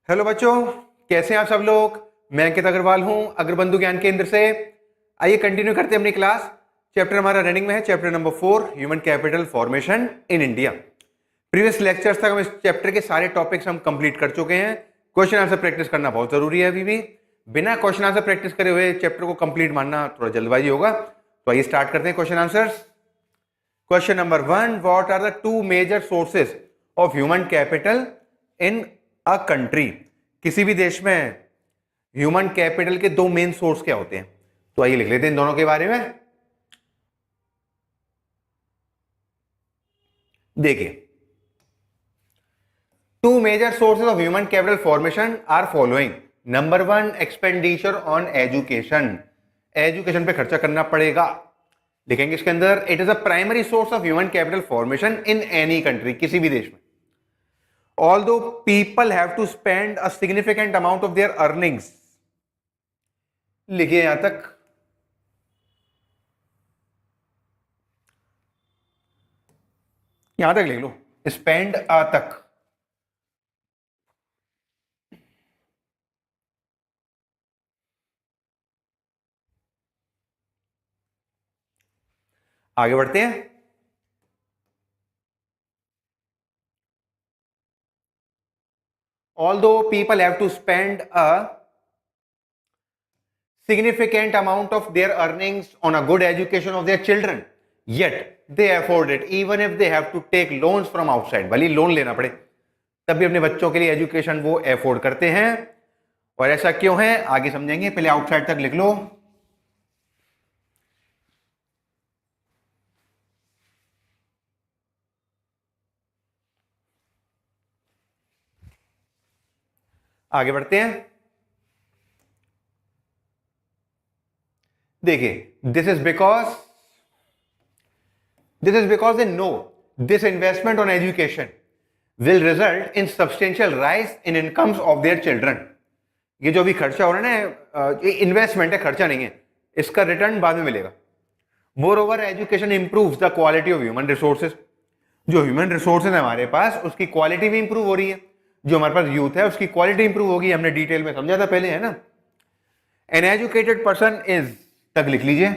Hello बच्चों, कैसे हैं आप सब लोग। मैं अंकित अग्रवाल हूं अग्रबंधु ज्ञान केंद्र से। आइए कंटिन्यू करते हैं अपनी क्लास। चैप्टर हमारा रनिंग में है, chapter number 4, human capital formation in India. Previous lectures तक हम इस चैप्टर के सारे टॉपिक्स हम कंप्लीट कर चुके हैं। क्वेश्चन आंसर प्रैक्टिस करना बहुत जरूरी है। अभी भी बिना क्वेश्चन आंसर प्रैक्टिस करे हुए चैप्टर को कंप्लीट मानना थोड़ा जल्दबाजी होगा। तो आइए स्टार्ट करते हैं question answers. Question number 1, what are the two major sources of human capital in a country. किसी भी देश में ह्यूमन कैपिटल के दो मेन सोर्स क्या होते हैं। तो आइए लिख लेते हैं इन दोनों के बारे में। देखिए, two major sources of human capital formation are following. Number 1, expenditure on education. Education पे खर्चा करना पड़ेगा। लिखेंगे इसके अंदर, it is a primary source of human capital formation in any country, किसी भी देश में। Although people have to spend a significant amount of their earnings, लिखिए यहां तक। यहां तक लिख लो, स्पेंड आ तक। आगे बढ़ते हैं। Although people have to spend a significant amount of their earnings on a good education of their children, yet they afford it even if they have to take loans from outside। भले loan लेना पड़े तब भी अपने बच्चों के लिए education वो एफोर्ड करते हैं। और ऐसा क्यों है आगे समझेंगे, पहले आउटसाइड तक लिख लो। आगे बढ़ते हैं। देखिए, this is because they know this investment on education will result in substantial rise in incomes of their children। ये जो भी खर्चा हो रहा है ना, ये इन्वेस्टमेंट है, खर्चा नहीं है। इसका रिटर्न बाद में मिलेगा। More over education improves the quality of human resources. जो ह्यूमन रिसोर्सेज है हमारे पास, उसकी क्वालिटी भी इंप्रूव हो रही है। जो हमारे पास यूथ है उसकी क्वालिटी इंप्रूव होगी। हमने डिटेल में समझा था पहले, है ना। एन एजुकेटेड पर्सन इज तक लिख लीजिए।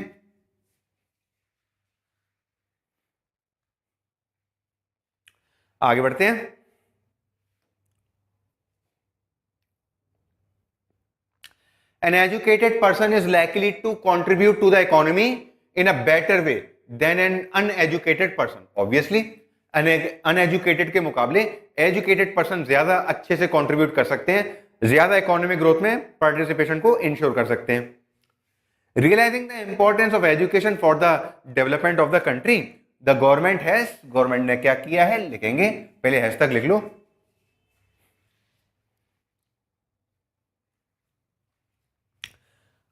आगे बढ़ते हैं। An educated person is likely to contribute to the economy in a better way than an uneducated person। Obviously, uneducated के मुकाबले एजुकेटेड पर्सन ज्यादा अच्छे से कंट्रीब्यूट कर सकते हैं, ज्यादा इकोनॉमिक ग्रोथ में पार्टिसिपेशन को इंश्योर कर सकते हैं। Realising the importance of education for the development of the country, the government ने क्या किया है, लिखेंगे पहले हैश तक लिख लो।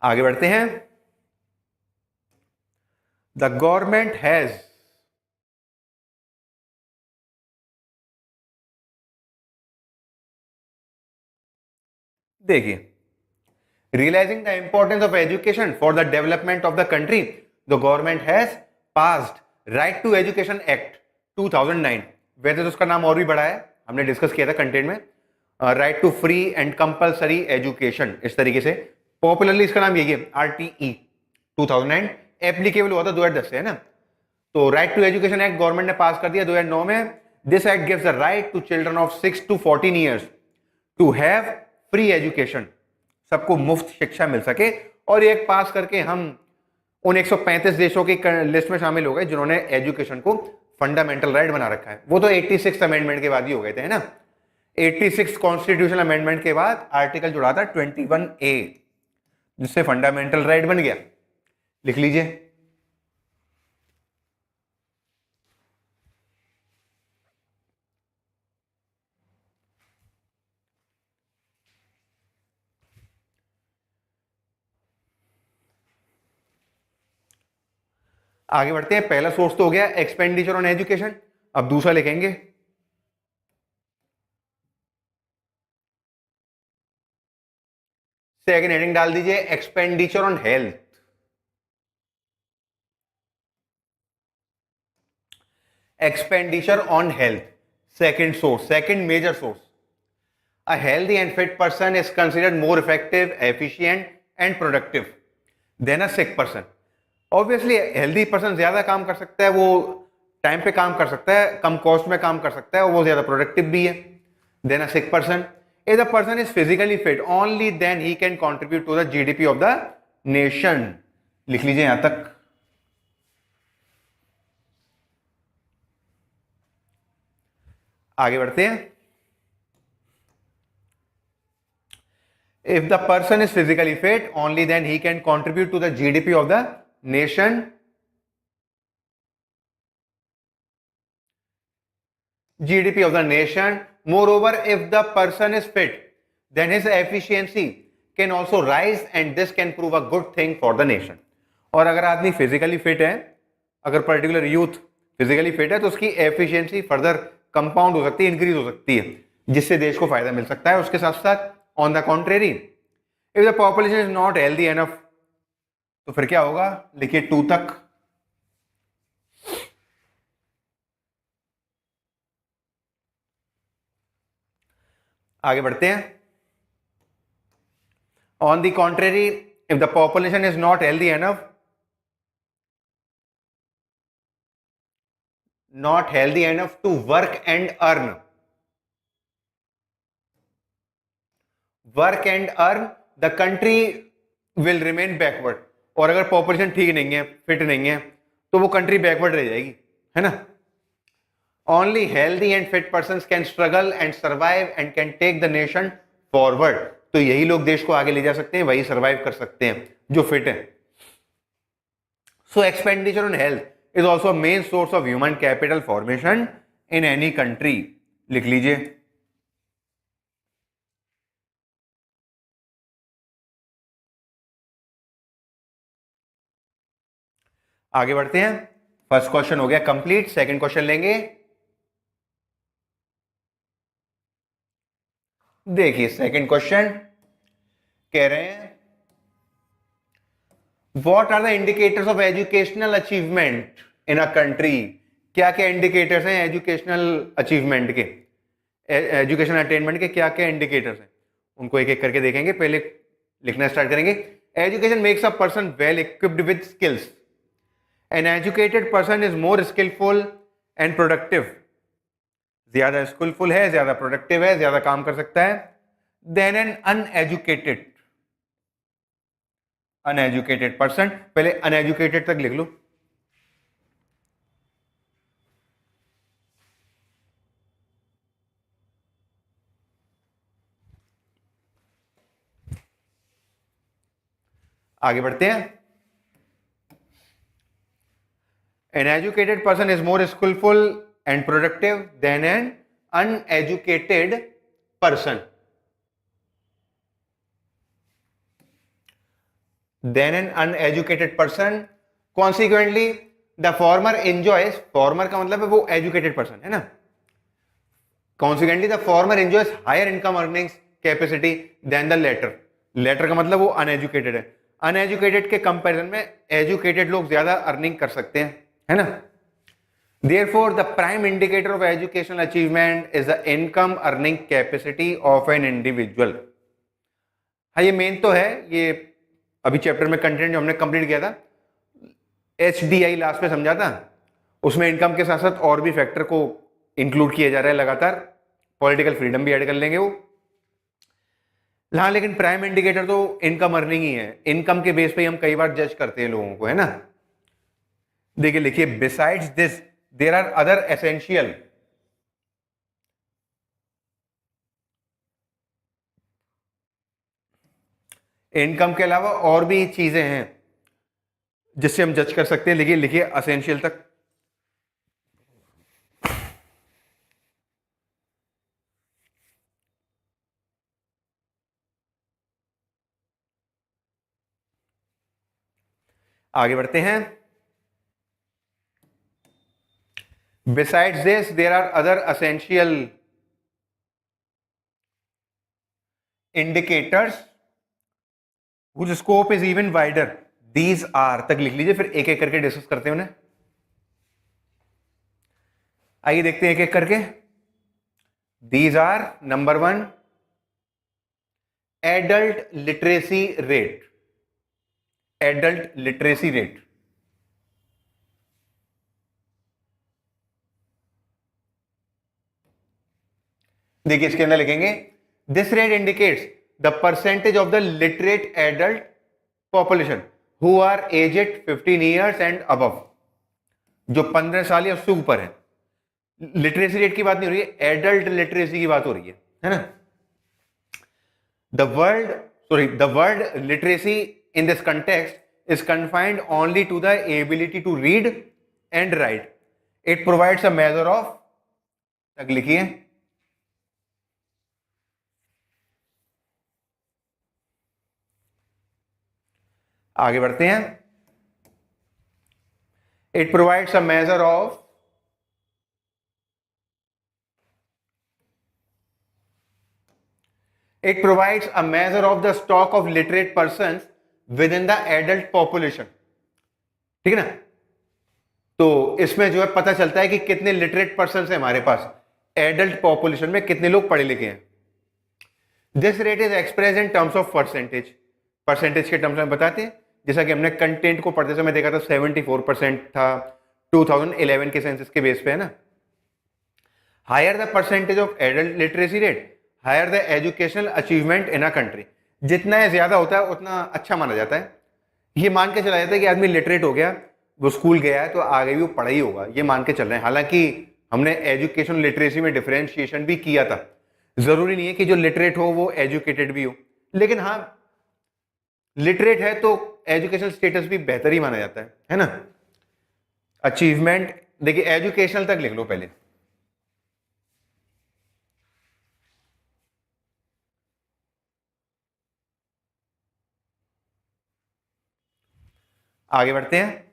आगे बढ़ते हैं। द गवर्नमेंट हैज देखिए, realizing the importance of education for the development of the country, the government has passed right to education act 2009। वैसे तो उसका नाम और भी बड़ा है, हमने डिस्कस किया था कंटेंट में। Right to free and compulsory education, इस तरीके से पॉपुलरली इसका नाम यही है, आरटीई 2009। एप्लीकेबल हुआ था 2010 से, है ना। तो right to education act government ने पास कर दिया 2009 में। This act gives the right to children of 6 to 14 years to have free education, सबको मुफ्त शिक्षा मिल सके। और ये एक पास करके हम उन 135 देशों की लिस्ट में शामिल हो गए जिन्होंने एजुकेशन को फंडामेंटल राइट बना रखा है। वो तो 86 अमेंडमेंट के बाद ही हो गए थे, है ना। 86 कॉन्स्टिट्यूशन अमेंडमेंट के बाद आर्टिकल जुड़ा था 21A, जिससे फंडामेंटल राइट बन गया। लिख लीजिए। आगे बढ़ते हैं। पहला सोर्स तो हो गया एक्सपेंडिचर ऑन एजुकेशन, अब दूसरा लिखेंगे। सेकंड हेडिंग डाल दीजिए expenditure on health. Expenditure on health second source, second major source. A healthy and fit person is considered more effective, efficient and productive than a sick person. Obviously, healthy person ज्यादा काम कर सकता है, वो time पे काम कर सकता है, कम कॉस्ट में काम कर सकता है और वो ज्यादा प्रोडक्टिव भी है than a sick person. If the person is physically fit, only then he can contribute to the GDP of the nation. लिख लीजिए यहां तक. आगे बढ़ते हैं. If the person is physically fit, only then he can contribute to the GDP of the nation. GDP of the nation. Moreover, if the person is fit, then his efficiency can also rise and this can prove a good thing for the nation. और अगर आदमी physically fit है, अगर particular youth physically fit है तो उसकी efficiency further compound हो सकती है, इंक्रीज हो सकती है, जिससे देश को फायदा मिल सकता है. उसके साथ साथ on the contrary, if the population is not healthy enough, तो फिर क्या होगा? लिखिए 2 तक. आगे बढ़ते हैं. On the contrary, if the population is not healthy enough, not healthy enough to work and earn, the country will remain backward. और अगर पॉपुलेशन ठीक नहीं है, फिट नहीं है, तो वो कंट्री बैकवर्ड रह जाएगी, है ना. Only healthy and fit persons can struggle and survive and can take the nation forward. तो यही लोग देश को आगे ले जा सकते हैं, वही सर्वाइव कर सकते हैं जो फिट है. So expenditure on health is also a main source of human capital formation in any country. लिख लीजिए. आगे बढ़ते हैं. फर्स्ट क्वेश्चन हो गया कंप्लीट. सेकंड क्वेश्चन लेंगे. देखिए सेकंड क्वेश्चन कह रहे हैं, What are the indicators of educational achievement in a country? क्या क्या इंडिकेटर्स हैं एजुकेशनल अचीवमेंट के, एजुकेशनल अटेनमेंट के क्या क्या इंडिकेटर्स हैं, उनको एक एक करके देखेंगे. पहले लिखना स्टार्ट करेंगे. Education makes a person well equipped with skills. An educated person is more skilful and productive. ज्यादा स्किलफुल है, ज्यादा प्रोडक्टिव है, ज्यादा काम कर सकता है देन एन अनएजुकेटेड पर्सन. पहले अनएजुकेटेड तक लिख लो. आगे बढ़ते हैं. An educated person is more skilful and productive than an uneducated person. Then an uneducated person. Consequently, the former enjoys, former का मतलब है वो educated person है ना. Consequently, the former enjoys higher income earnings capacity than the latter. Latter का मतलब वो uneducated है. Uneducated के comparison में educated लोग ज्यादा earning कर सकते हैं, है ना. Therefore, the prime indicator of educational achievement is the income earning capacity of an individual. हाँ ये मेन तो है, ये अभी चैप्टर में कंटेंट जो हमने कंप्लीट किया था, HDI लास्ट में समझा था, उसमें इनकम के साथ साथ और भी फैक्टर को इंक्लूड किया जा रहा है लगातार. पॉलिटिकल फ्रीडम भी ऐड कर लेंगे वो. हाँ लेकिन प्राइम इंडिकेटर तो इनकम अर्निंग ही है. इनकम के बेस पे हम कई बार जज करते हैं लोगों को, है ना. देखिए लिखिए, besides this there are other essential. Income के अलावा और भी चीजें हैं जिससे हम जज कर सकते हैं. लिखिए असेंशियल तक. आगे बढ़ते हैं. Besides this there are other essential indicators whose scope is even wider. These are तक लिख लीजिए, फिर एक एक करके डिस्कस करते हैं उन्हें. आइए देखते हैं एक एक करके. These are, number 1, adult literacy rate, adult literacy rate. देखिए इसके अंदर लिखेंगे this rate indicates the percentage of the literate adult population who are aged 15 years and above, जो 15 साल या उससे ऊपर है। लिटरेसी रेट की बात नहीं हो रही है, एडल्ट लिटरेसी की बात हो रही है ना। The word literacy in this context is confined only to the ability to read and write. It provides a measure of, तक लिखिए, आगे बढ़ते हैं। It provides a measure of It provides a measure of the stock of literate persons within the adult population. ठीक है ना। तो इसमें जो है पता चलता है कि कितने लिटरेट पर्सन है हमारे पास, एडल्ट पॉपुलेशन में कितने लोग पढ़े लिखे हैं। This rate is express in terms of percentage, percentage के टर्म्स में बताते हैं। जैसा कि हमने कंटेंट को पढ़ते समय देखा था 74% था 2011 के सेंसस के बेस पे, है ना। Higher the percentage of adult literacy rate, higher the educational achievement in a country. जितना ज्यादा होता है उतना अच्छा माना जाता है। ये मान के चला जाता है कि आदमी लिटरेट हो गया, वो स्कूल गया है तो आगे भी वो पढ़ा ही होगा, ये मान के चल रहे हैं। हालांकि हमने एजुकेशन लिटरेसी में डिफरेंशिएशन भी किया था। जरूरी नहीं है कि जो लिटरेट हो वो एजुकेटेड भी हो, लेकिन हाँ लिटरेट है तो एजुकेशन स्टेटस भी बेहतर ही माना जाता है ना। अचीवमेंट देखिए एजुकेशनल तक लिख लो पहले, आगे बढ़ते हैं।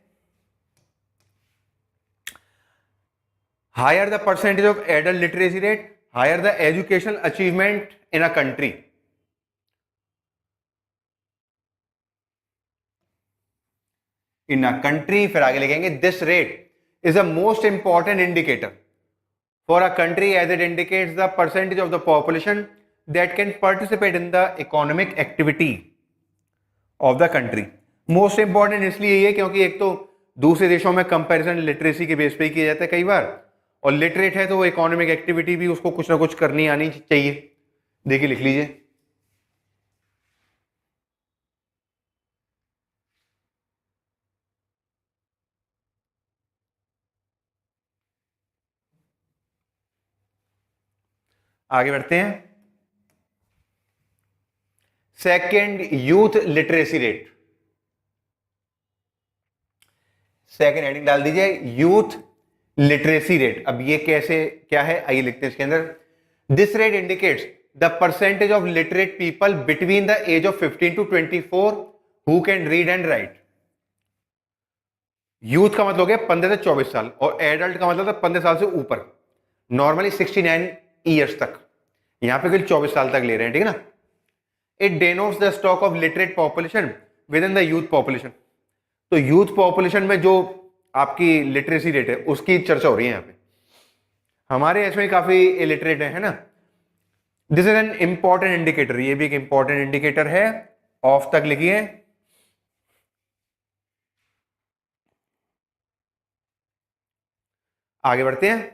Higher the percentage of adult literacy rate, higher the educational achievement in a country. In a country, फिर आगे लिखेंगे this rate is the most important indicator for a country as it indicates the percentage of the population that can participate in the economic activity of the country. Most important इसलिए ये क्योंकि एक तो दूसरे देशों में कंपैरिजन लिटरेसी के base पे किया जाता है कई बार, और लिटरेट है तो वो इकोनॉमिक एक्टिविटी भी उसको कुछ ना कुछ करनी आनी चाहिए। देखिए लिख लीजिए, आगे बढ़ते हैं। Second, youth literacy rate. Second heading डाल दीजिए यूथ लिटरेसी रेट। अब ये कैसे क्या है आइए लिखते हैं इसके अंदर। This rate indicates the percentage of literate people between the age of 15 to 24 who can read and write. Youth का मतलब हो गया 15 से 24 साल, और एडल्ट का मतलब था 15 साल से ऊपर, नॉर्मली 69 ईयर्स तक। यहां पे केवल 24 साल तक ले रहे हैं, ठीक है ना। It denotes the stock of literate population with in the youth population. तो यूथ पॉपुलेशन में जो आपकी लिटरेसी रेट है उसकी चर्चा हो रही है यहाँ पे। हमारे इसमें काफी इलिटरेट है ना। This is an important indicator, ये भी एक इंपॉर्टेंट इंडिकेटर है। ऑफ तक लिखिए, आगे बढ़ते हैं।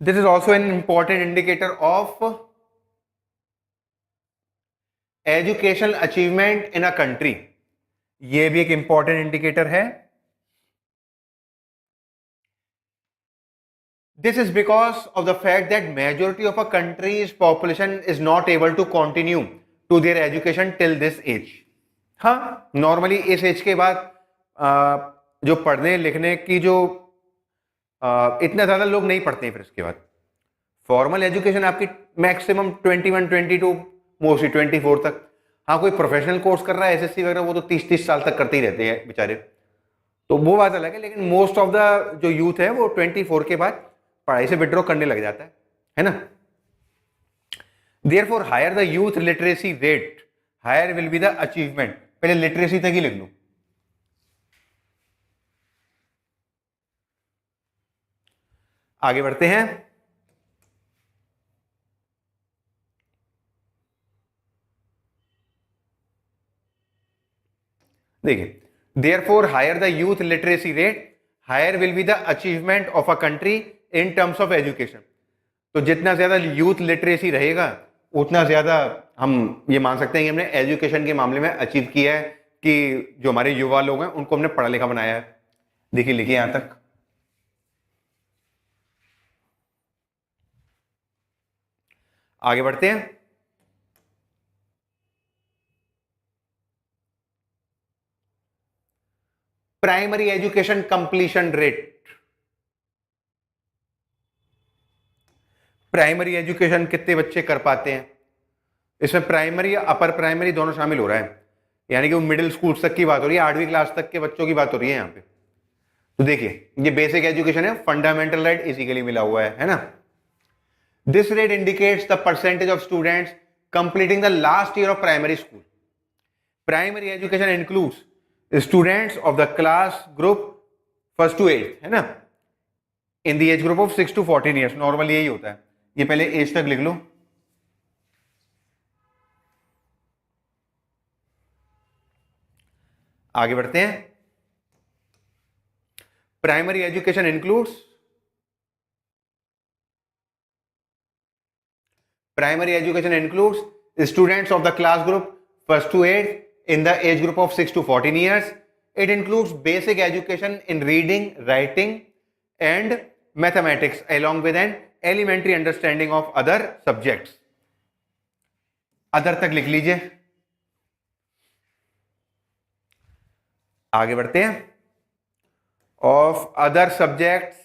This is also an important indicator of educational achievement in a country. ये भी एक इंपॉर्टेंट इंडिकेटर है। This is because of the fact that majority of a country's population is not able to continue to their education till this age. हाँ normally इस as के बाद जो पढ़ने लिखने की जो इतना ज़्यादा लोग नहीं पढ़ते हैं। फिर उसके बाद फॉर्मल एजुकेशन आपकी मैक्सिमम 21 22 मोस्टली 24 तक। हाँ कोई प्रोफेशनल कोर्स कर रहा है एसएससी वगैरह वो तो 30 साल तक करते ही रहते हैं बेचारे, तो वो बात अलग है। लेकिन मोस्ट ऑफ द जो यूथ है वो 24 के बाद पढ़ाई से विड्रॉ करने लग जाता है ना। Therefore higher the youth literacy rate, higher will be the achievement. पहले लिटरेसी तक ही लिख लो, आगे बढ़ते हैं। देखिए, therefore higher the youth literacy rate, higher will be the achievement of a country in terms of education. तो जितना ज्यादा यूथ लिटरेसी रहेगा उतना ज्यादा हम ये मान सकते हैं कि हमने एजुकेशन के मामले में अचीव किया है, कि जो हमारे युवा लोग हैं उनको हमने पढ़ा लिखा बनाया है। देखिए, लिखिए यहां तक। आगे बढ़ते हैं। Primary education completion rate, primary education कितने बच्चे कर पाते हैं? इसमें प्राइमरी या अपर प्राइमरी दोनों शामिल हो रहा है, यानी कि वो मिडिल स्कूल तक की बात हो रही है, 8वीं क्लास तक के बच्चों की बात हो रही है यहाँ पे। तो देखिए, ये बेसिक एजुकेशन है, फंडामेंटल राइट इसी मिला हुआ है ना। This rate indicates the percentage of students completing the last year of primary school. Primary education includes students of the class group first to eight, है ना, in the age group of 6 to 14 years. Normal यही होता है, ये पहले as तक लिख लो। आगे बढ़ते हैं। Primary education includes, primary education includes students of the class group first to eight in the age group of 6 to 14 years. It includes basic education in reading, writing and mathematics along with an elementary understanding of other subjects। Other तक लिख लीजिए। आगे बढ़ते हैं। Of other subjects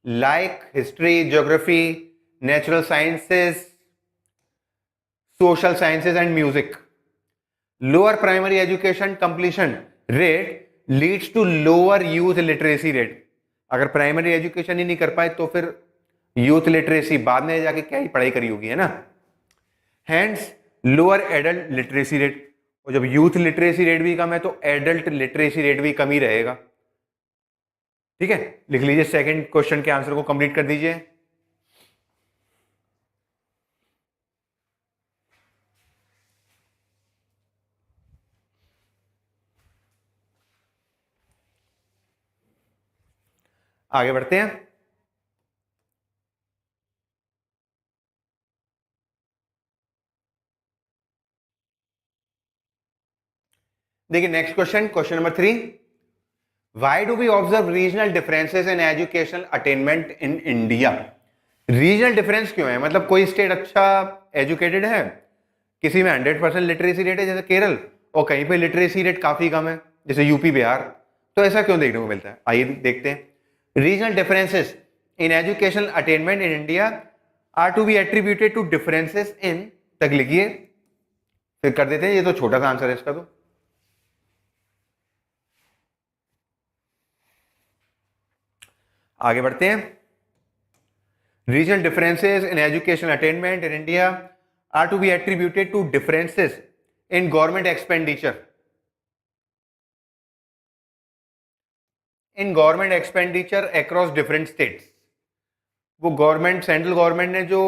like history, geography, natural sciences, social sciences and music, lower primary education completion rate leads to lower youth literacy rate. अगर primary education ही नहीं कर पाए तो फिर यूथ लिटरेसी बाद में जाके क्या ही पढ़ाई करी होगी, है ना। Hence lower adult literacy rate, और जब यूथ लिटरेसी रेट भी कम है तो एडल्ट लिटरेसी रेट भी कम ही रहेगा। ठीक है, लिख लीजिए, सेकंड क्वेश्चन के आंसर को कंप्लीट कर दीजिए। आगे बढ़ते हैं। देखिए, next question, question number 3। Why do we observe regional differences in educational attainment in India? Regional difference क्यों है? मतलब कोई स्टेट अच्छा एजुकेटेड है, किसी में 100% लिटरेसी रेट है जैसे केरल, और कहीं पे लिटरेसी रेट काफी कम है जैसे यूपी, बिहार। तो ऐसा क्यों देखने को मिलता है? आइए देखते हैं। Regional differences in educational attainment in India are to be attributed to differences in, तक लिखिए, फिर कर देते हैं। ये तो छोटा सा आंसर है इसका। तो आगे बढ़ते हैं। Regional differences in educational attainment in India are to be attributed to differences in government expenditure, in government expenditure across different states. वो गवर्नमेंट, सेंट्रल गवर्नमेंट ने जो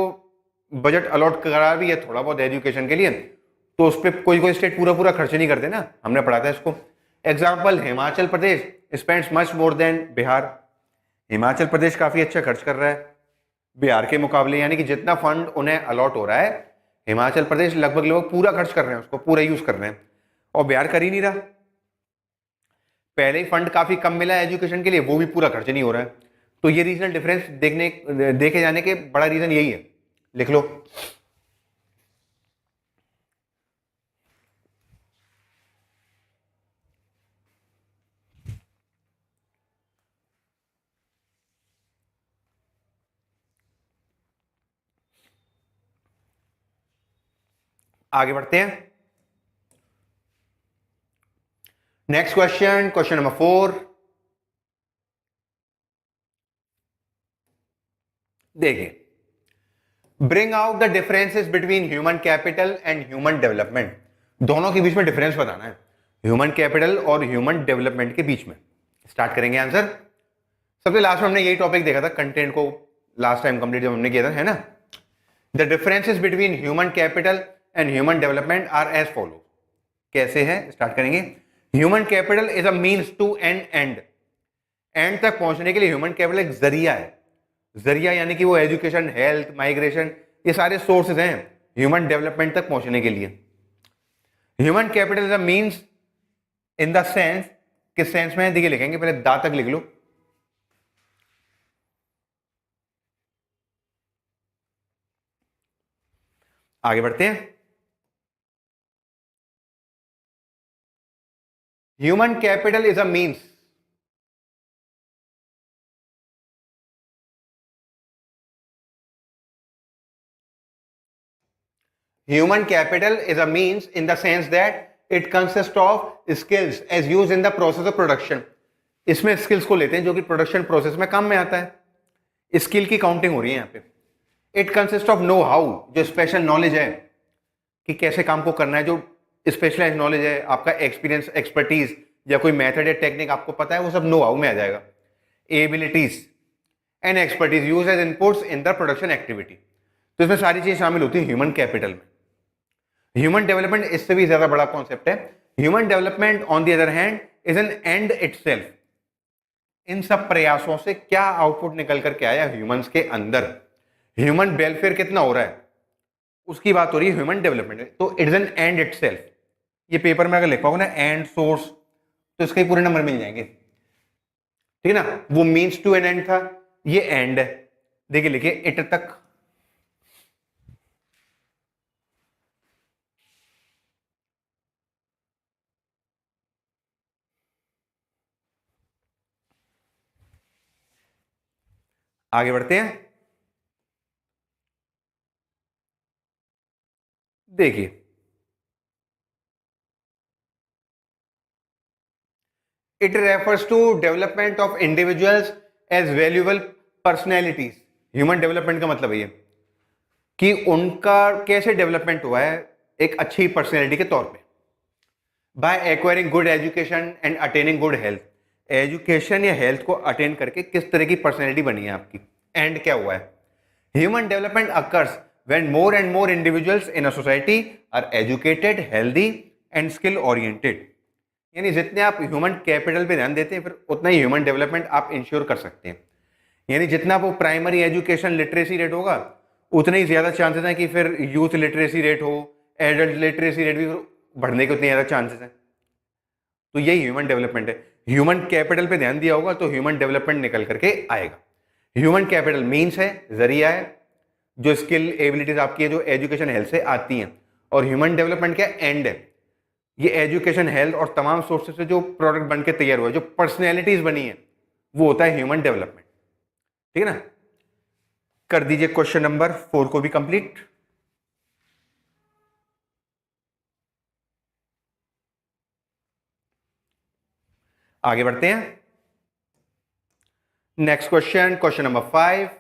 बजट अलॉट करा भी है थोड़ा बहुत एजुकेशन के लिए, तो उस पर कोई कोई स्टेट पूरा पूरा खर्च नहीं करते ना। हमने पढ़ा था इसको। Example, Himachal Pradesh spends much more than Bihar. Himachal Pradesh काफी अच्छा खर्च कर रहा है बिहार के मुकाबले, यानी कि जितना फंड उन्हें अलॉट हो रहा है हिमाचल प्रदेश लगभग लगभग पूरा खर्च कर रहे हैं, उसको पूरा यूज कर रहे हैं, और बिहार कर ही नहीं रहा। पहले ही फंड काफी कम मिला है एजुकेशन के लिए, वो भी पूरा खर्च नहीं हो रहा है। तो ये रीजनल डिफरेंस देखे जाने के बड़ा रीजन यही है, लिख लो। आगे बढ़ते हैं। Next question, question number 4। देखिए, bring out the differences between human capital and human development. दोनों के बीच में डिफरेंस बताना है, ह्यूमन कैपिटल और ह्यूमन डेवलपमेंट के बीच में। स्टार्ट करेंगे आंसर। सबसे लास्ट में हमने यही टॉपिक देखा था, कंटेंट को लास्ट टाइम कंप्लीट जब हमने किया था, है ना। The differences between human capital and human development are as follows. कैसे है स्टार्ट करेंगे। Human capital is a means to an end. End तक पहुंचने के लिए ह्यूमन कैपिटल एक जरिया है। जरिया यानी कि वो एजुकेशन, हेल्थ, माइग्रेशन, ये सारे सोर्सेज हैं ह्यूमन डेवलपमेंट तक पहुंचने के लिए। Human capital is a means in the sense, किस सेंस में देखिए लिखेंगे, पहले दा तक लिख लो। आगे बढ़ते हैं। Human capital is a means human capital is a means in the sense that it consists of skills as used in the process of production। इसमें स्किल्स को लेते हैं जो कि प्रोडक्शन प्रोसेस में काम में आता है। स्किल की काउंटिंग हो रही है यहाँ पे। It consist of know how, जो स्पेशल नॉलेज है कि कैसे काम को करना है, जो स्पेशलाइज नॉलेज है, आपका एक्सपीरियंस, एक्सपर्टीज या कोई मेथड या टेक्निक आपको पता है, वो सब नो हाउ में आ जाएगा। Abilities and expertise use as inputs in the production activity. तो इसमें सारी चीजें शामिल होती है ह्यूमन कैपिटल में। ह्यूमन डेवलपमेंट इससे भी ज्यादा बड़ा कॉन्सेप्ट है। Human development on the other hand is an end itself. इन सब प्रयासों से क्या आउटपुट निकल करके आया ह्यूमंस के अंदर, ह्यूमन वेलफेयर कितना हो रहा है, उसकी बात हो रही है ह्यूमन डेवलपमेंट में। तो it is an end itself. ये पेपर में अगर लिख पाओगे ना एंड सोर्स, तो इसके पूरे नंबर मिल जाएंगे, ठीक है ना। वो मीन्स टू एन एंड था, ये एंड है। देखिए लिखिए इट तक। आगे बढ़ते हैं। देखिए it refers to development of individuals as valuable personalities. Human development का मतलब ये कि उनका कैसे डेवलपमेंट हुआ है एक अच्छी पर्सनैलिटी के तौर पे। By acquiring good education and attaining good health. Education या हेल्थ को अटेन करके किस तरह की पर्सनैलिटी बनी है आपकी। एंड क्या हुआ है, human development occurs when more and more individuals in a society are educated, healthy and skill oriented. यानी जितने आप ह्यूमन कैपिटल पे ध्यान देते हैं फिर उतना ही ह्यूमन डेवलपमेंट आप इंश्योर कर सकते हैं। यानी जितना वो प्राइमरी एजुकेशन लिटरेसी रेट होगा उतने ही ज्यादा चांसेस हैं कि फिर यूथ लिटरेसी रेट हो, एडल्ट लिटरेसी रेट भी बढ़ने के उतने ज्यादा चांसेस हैं। तो यही ह्यूमन डेवलपमेंट है। ह्यूमन कैपिटल पे ध्यान दिया होगा तो ह्यूमन डेवलपमेंट निकल करके आएगा। ह्यूमन कैपिटल मीन्स है, जरिया है, जो स्किल एबिलिटीज आपकी है जो एजुकेशन हेल्थ से आती हैं। और ह्यूमन डेवलपमेंट क्या एंड है, ये एजुकेशन, हेल्थ और तमाम सोर्सेस से जो प्रोडक्ट बन के तैयार हुआ है, जो पर्सनैलिटीज बनी है, वो होता है ह्यूमन डेवलपमेंट। ठीक है ना। कर दीजिए क्वेश्चन नंबर 4 को भी कंप्लीट। आगे बढ़ते हैं। Next question, question number 5।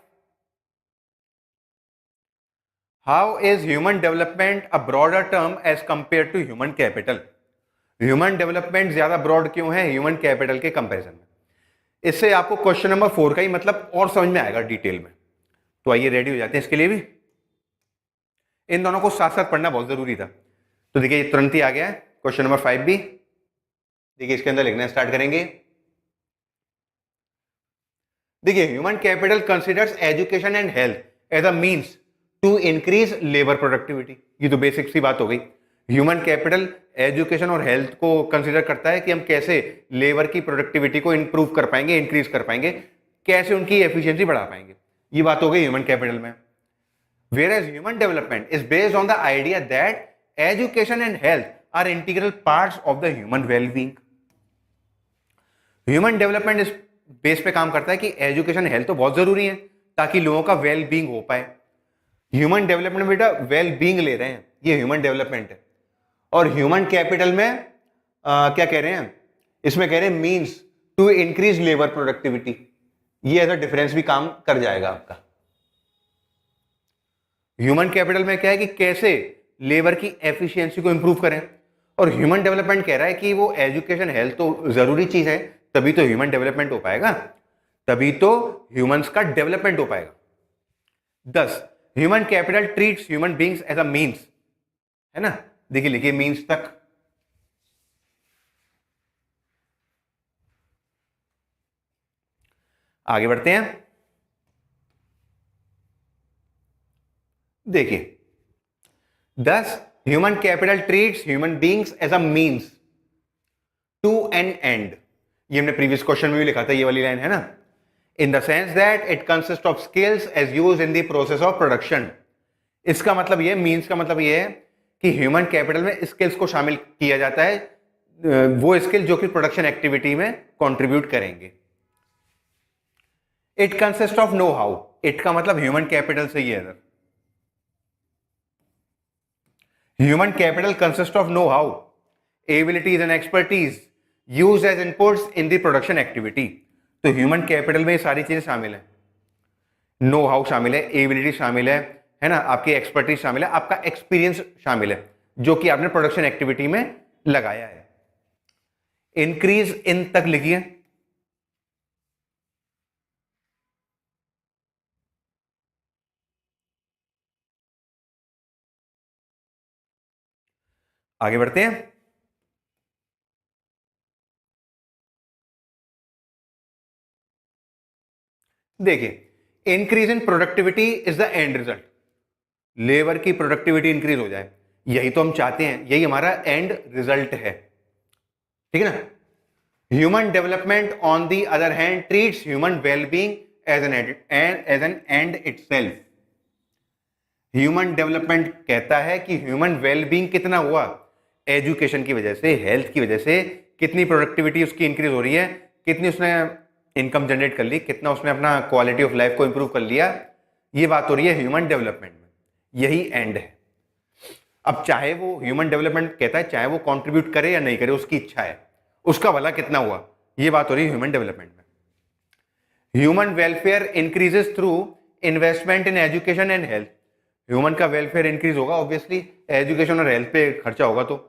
How is human development a broader term as compared to human capital. Human development ज्यादा ब्रॉड क्यों है ह्यूमन कैपिटल के कंपैरिजन में। इससे आपको क्वेश्चन नंबर 4 का ही मतलब और समझ में आएगा डिटेल में। तो आइए रेडी हो जाते हैं इसके लिए भी। इन दोनों को साथ साथ पढ़ना बहुत जरूरी था। तो देखिए तुरंत ही आ गया है क्वेश्चन नंबर 5 भी। देखिए इसके अंदर लिखना स्टार्ट करेंगे। देखिए human capital considers education and health as a means to increase labour productivity. ये तो बेसिक सी बात हो गई। ह्यूमन कैपिटल एजुकेशन और हेल्थ को कंसिडर करता है कि हम कैसे लेबर की प्रोडक्टिविटी को इंप्रूव कर पाएंगे, इंक्रीज कर पाएंगे, कैसे उनकी एफिशिएंसी बढ़ा पाएंगे। ये बात हो गई ह्यूमन कैपिटल में। Whereas human development is based on the idea that education and health are integral parts of the human well-being. Human development इस बेस पे काम करता है कि एजुकेशन हेल्थ तो बहुत जरूरी है ताकि लोगों का वेल बींग हो पाए। ह्यूमन डेवलपमेंट बेटा वेल बींग ले रहे हैं, ये ह्यूमन डेवलपमेंट है। और ह्यूमन कैपिटल में क्या कह रहे हैं, इसमें कह रहे हैं means to increase labour productivity. ये एज अ डिफरेंस भी काम कर जाएगा आपका। ह्यूमन कैपिटल में क्या है कि कैसे लेबर की एफिशिएंसी को इंप्रूव करें, और ह्यूमन डेवलपमेंट कह रहा है कि वो एजुकेशन हेल्थ तो जरूरी चीज है, तभी तो ह्यूमन डेवलपमेंट हो पाएगा, तभी तो ह्यूमंस का डेवलपमेंट हो पाएगा। 10 human capital treats human beings as a means, है ना। देखिए लिखिए मीन्स तक। आगे बढ़ते हैं। देखिए, thus human capital treats human beings as a means to an end। ये हमने प्रीवियस क्वेश्चन में भी लिखा था, ये वाली लाइन है ना। In the sense that it consist of skills as use in the process of production. इसका मतलब ये, मीन्स का मतलब ये है कि ह्यूमन कैपिटल में स्किल्स को शामिल किया जाता है, वो स्किल जो कि प्रोडक्शन एक्टिविटी में कंट्रीब्यूट करेंगे। It consist of know how, it का मतलब ह्यूमन कैपिटल से ही है। Human capital consist of know how, abilities and expertise used as inputs in the production activity. तो ह्यूमन कैपिटल में ये सारी चीजें शामिल है, नो हाउ शामिल है, एबिलिटी शामिल है ना, आपकी एक्सपर्टीज शामिल है, आपका एक्सपीरियंस शामिल है जो कि आपने प्रोडक्शन एक्टिविटी में लगाया है। इंक्रीज इन तक लिखिए। आगे बढ़ते हैं। देखिए, increase in productivity is the end result. Labour की प्रोडक्टिविटी इंक्रीज हो जाए, यही तो हम चाहते हैं, यही हमारा एंड रिजल्ट है, ठीक है ना। Human development on the other hand treats human wellbeing as an end itself. Human development कहता है कि ह्यूमन वेलबींग कितना हुआ, एजुकेशन की वजह से, हेल्थ की वजह से, कितनी प्रोडक्टिविटी उसकी इंक्रीज हो रही है, कितनी उसने इनकम जनरेट कर ली, कितना उसने अपना क्वालिटी ऑफ लाइफ को इंप्रूव कर लिया, ये बात हो रही है ह्यूमन डेवलपमेंट में, यही एंड है। अब चाहे वो ह्यूमन डेवलपमेंट कहता है, चाहे वो कंट्रीब्यूट करे या नहीं करे, उसकी इच्छा है, उसका भला कितना हुआ, ये बात हो रही है ह्यूमन डेवलपमेंट में। Human welfare increases through investment in education and health. Human का वेलफेयर इंक्रीज होगा ऑब्वियसली, एजुकेशन और हेल्थ पे खर्चा होगा तो।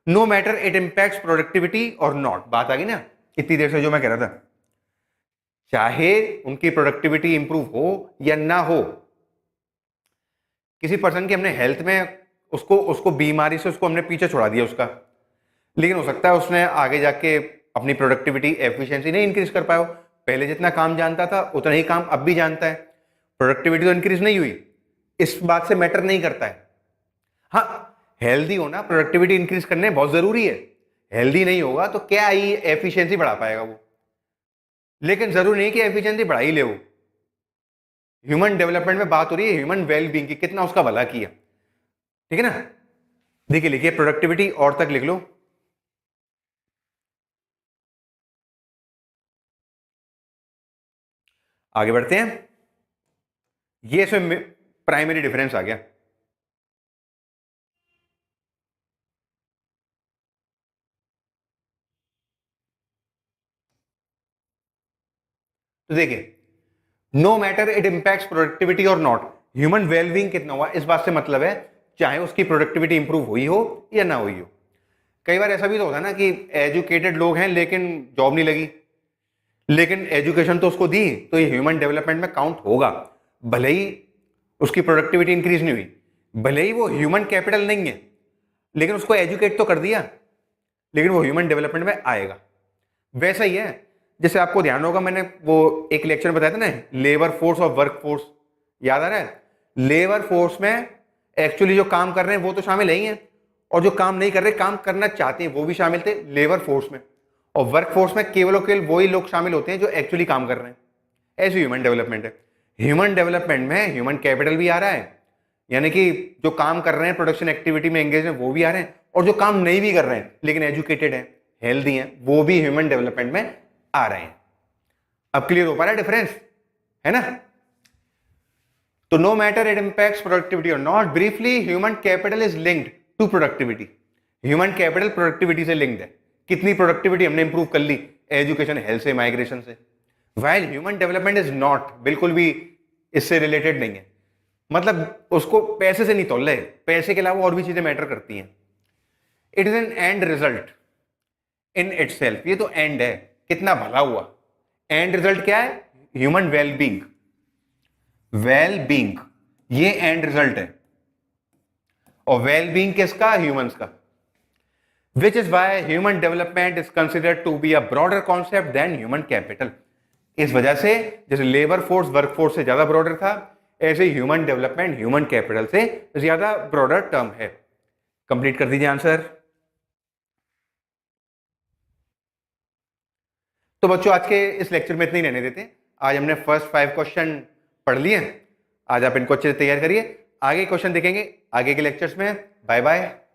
No matter it impacts productivity और नॉट, बात आ गई ना इतनी देर से जो मैं कह रहा था, चाहे उनकी प्रोडक्टिविटी इंप्रूव हो या ना हो, किसी पर्सन की हमने हेल्थ में उसको बीमारी से उसको हमने पीछे छोड़ा दिया उसका, लेकिन हो सकता है उसने आगे जाके अपनी प्रोडक्टिविटी एफिशिएंसी नहीं इंक्रीज कर पाया, पहले जितना काम जानता था उतना ही काम अब भी जानता है, प्रोडक्टिविटी तो इंक्रीज नहीं हुई, इस बात से मैटर नहीं करता है। हाँ, हेल्दी होना प्रोडक्टिविटी इंक्रीज करने बहुत जरूरी है, हेल्दी नहीं होगा तो क्या ही एफिशिएंसी बढ़ा पाएगा वो, लेकिन जरूरी नहीं कि एफिशिएंसी बढ़ा ही ले वो। ह्यूमन डेवलपमेंट में बात हो रही है ह्यूमन वेलबींग की, कितना उसका भला किया, ठीक है ना। देखिए लिखिए प्रोडक्टिविटी और तक लिख लो। आगे बढ़ते हैं, ये इसमें प्राइमरी डिफरेंस आ गया। तो देखिए, no matter it impacts productivity और नॉट, ह्यूमन वेलबींग कितना हुआ, इस बात से मतलब है चाहे उसकी प्रोडक्टिविटी इंप्रूव हुई हो या ना हुई हो। कई बार ऐसा भी तो होता है ना कि एजुकेटेड लोग हैं लेकिन जॉब नहीं लगी, लेकिन एजुकेशन तो उसको दी, तो ये ह्यूमन डेवलपमेंट में काउंट होगा, भले ही उसकी प्रोडक्टिविटी इंक्रीज नहीं हुई, भले ही वो ह्यूमन कैपिटल नहीं है, लेकिन उसको एजुकेट तो कर दिया, लेकिन वो ह्यूमन डेवलपमेंट में आएगा। वैसा ही है, जैसे आपको ध्यान होगा मैंने वो एक लेक्चर में बताया था ना, लेबर फोर्स और वर्क फोर्स, याद आ रहा है। लेबर फोर्स में एक्चुअली जो काम कर रहे हैं वो तो शामिल नहीं है, और जो काम नहीं कर रहे, काम करना चाहते हैं, वो भी शामिल थे लेबर फोर्स में, और वर्क फोर्स में केवल और केवल वही लोग शामिल होते हैं जो एक्चुअली काम कर रहे हैं। ऐसी ह्यूमन डेवलपमेंट है। ह्यूमन डेवलपमेंट में ह्यूमन कैपिटल भी आ रहा है, यानी कि जो काम कर रहे हैं प्रोडक्शन एक्टिविटी में एंगेज हैं वो भी आ रहे हैं, और जो काम नहीं भी कर रहे हैं लेकिन एजुकेटेड है, हेल्दी हैं, वो भी ह्यूमन डेवलपमेंट में आ रहे हैं। अब क्लियर हो पा रहा है डिफरेंस, है ना। तो no matter it impacts productivity और not, briefly human capital is linked to productivity. Human capital productivity से लिंक्ड है, कितनी प्रोडक्टिविटी हमने इंप्रूव कर ली एजुकेशन हेल्थ से माइग्रेशन से। While human development is not, बिल्कुल भी इससे रिलेटेड नहीं है, मतलब उसको पैसे से नहीं तोल रहे, पैसे के अलावा और भी चीजें मैटर करती हैं। It is an and result in itself, ये तो एंड है, कितना भला हुआ। एंड रिजल्ट क्या है, ह्यूमन वेलबींग, वेलबींग ये एंड रिजल्ट है, और वेलबींग किसका, ह्यूमंस का। Which is why human development is considered to be a broader concept than human capital. इस वजह से जैसे लेबर फोर्स वर्कफोर्स से ज्यादा ब्रॉडर था, ऐसे ह्यूमन डेवलपमेंट ह्यूमन कैपिटल से ज्यादा ब्रॉडर टर्म है। कंप्लीट कर दीजिए आंसर। तो बच्चों आज के इस लेक्चर में इतने ही रहने देते हैं। आज हमने फर्स्ट 5 क्वेश्चन पढ़ लिए। आज आप इनको अच्छे से तैयार करिए, आगे क्वेश्चन देखेंगे आगे के लेक्चर्स में। Bye bye.